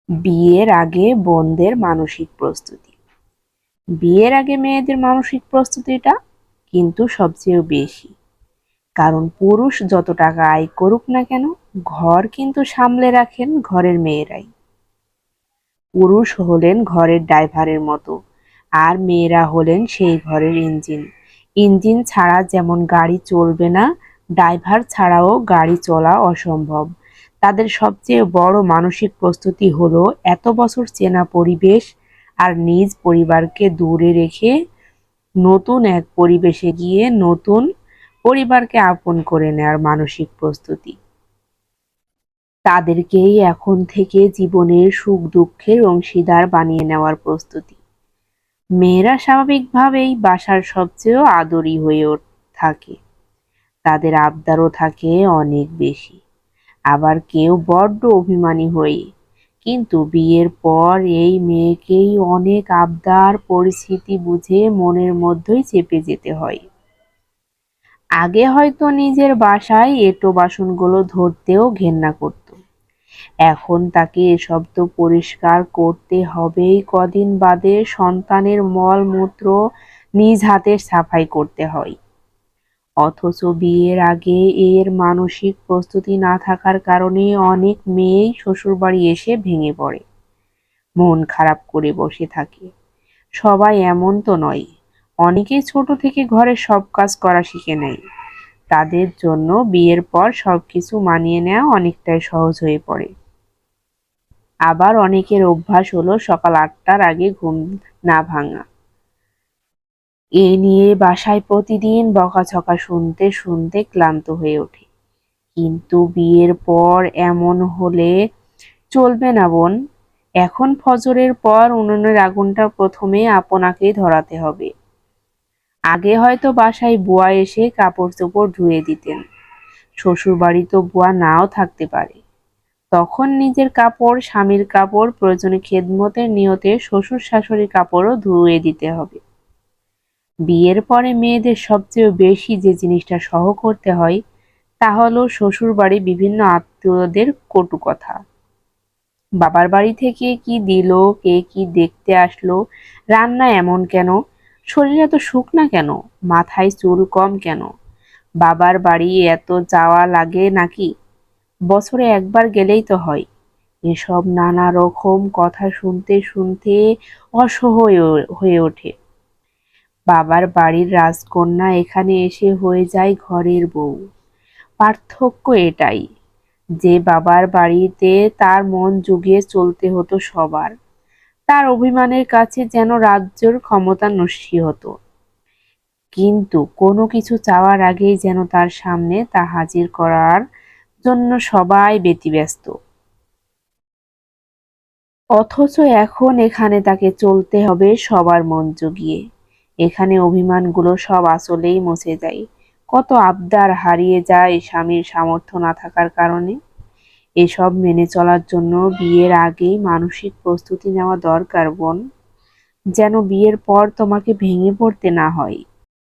বিয়ের আগে বোনদের মানসিক প্রস্তুতি। বিয়ের আগে মেয়েদের মানসিক প্রস্তুতিটা কিন্তু সবচেয়ে বেশি। কারণ পুরুষ যত টাকা আয় করুক না কেন, ঘর কিন্তু সামলে রাখেন ঘরের মেয়েরাই। পুরুষ হলেন ঘরের ড্রাইভারের মতো, আর মেয়েরা হলেন সেই ঘরের ইঞ্জিন। ইঞ্জিন ছাড়া যেমন গাড়ি চলবে না, ড্রাইভার ছাড়াও গাড়ি চলা অসম্ভব। তাদের সবচেয়ে বড় মানসিক প্রস্তুতি হলো এত বছর চেনা পরিবেশ আর নিজ পরিবারকে দূরে রেখে নতুন এক পরিবেশে গিয়ে নতুন পরিবারকে আপন করে নেওয়ার মানসিক প্রস্তুতি। তাদেরকেই এখন থেকে জীবনের সুখ দুঃখের অংশীদার বানিয়ে নেওয়ার প্রস্তুতি। মেয়েরা স্বাভাবিকভাবেই বাসার সবচেয়ে আদরী হয়ে থাকে। তাদের আবদারও থাকে অনেক বেশি। আবার কেউ বড্ড অভিমানী হয়ে। কিন্তু বিয়ের পর এই মেয়েকেই অনেক আবদার পরিস্থিতি বুঝে মনের মধ্যেই চেপে যেতে হয়। আগে হয়তো নিজের বাসায় এঁটো বাসনগুলো ধরতেও ঘেন্না করত। এখন তাকে এসব তো পরিষ্কার করতে হবেই, কদিন বাদে সন্তানের মল-মূত্র নিজ হাতে সাফাই করতে হয়। অথচ বিয়ের আগে এর মানসিক প্রস্তুতি না থাকার কারণে অনেক মেয়েই শ্বশুরবাড়ি এসে ভেঙে পড়ে, মন খারাপ করে বসে থাকে। সবাই এমন তো নয়, অনেকেই ছোট থেকে ঘরের সব কাজ করা শিখে নেয়। তাদের জন্য বিয়ের পর সবকিছু মানিয়ে নেওয়া অনেকটাই সহজ হয়ে পড়ে। আবার অনেকের অভ্যাস হলো সকাল ৮টার আগে ঘুম না ভাঙা। এ নিয়ে বাসায় প্রতিদিন বকাঝকা শুনতে শুনতে ক্লান্ত হয়ে ওঠে। কিন্তু বিয়ের পর এমন হলে চলবে না বোন। এখন ফজরের পর উনুনের আগুনটা প্রথমে আপনাকেই ধরাতে হবে। আগে হয়তো বাসায় বুয়া এসে কাপড় চোপড় ধুয়ে দিতেন। শ্বশুর বাড়ি তো বুয়া নাও থাকতে পারে। তখন নিজের কাপড়, স্বামীর কাপড়, প্রয়োজনে খেদমতের নিয়তে শ্বশুর শাশুড়ির কাপড়ও ধুয়ে দিতে হবে। বিয়ের পরে মেয়েদের সবচেয়ে বেশি যে জিনিসটা সহ করতে হয় তা হলো শ্বশুরবাড়ির বিভিন্ন আত্মীয়দের কটু কথা। বাবার বাড়ি থেকে কি দিলো, কে কি দেখতে আসলো, রান্না এমন কেন, শরীর এত শুকনা কেন, মাথায় চুল কম কেন, বাবার বাড়ি এত যাওয়া লাগে নাকি, বছরে একবার গেলেই তো হয়। এসব নানা রকম কথা শুনতে শুনতে অসহ্য হয়ে ওঠে। বাবার বাড়ির রাজকন্যা এখানে এসে হয়ে যায় ঘরের বউ। পার্থক্য এটাই যে বাবার বাড়িতে তার মন জুগিয়ে চলতে হতো সবার। তার অভিমানের কাছে যেন রাজ্যের ক্ষমতা নস্যি হতো। কিন্তু কোনো কিছু চাওয়ার আগেই যেন তার সামনে তা হাজির করার জন্য সবাই ব্যতিব্যস্ত। অথচ এখন এখানে তাকে চলতে হবে সবার মন জুগিয়ে। এখানে অভিমানগুলো সব আসলেই মুছে যায়। কত আবদার হারিয়ে যায় স্বামীর সামর্থ্য না থাকার কারণে। এসব মেনে চলার জন্য বিয়ের আগেই মানসিক প্রস্তুতি নেওয়া দরকার বোন। যেন বিয়ের পর তোমাকে ভেঙে পড়তে না হয়।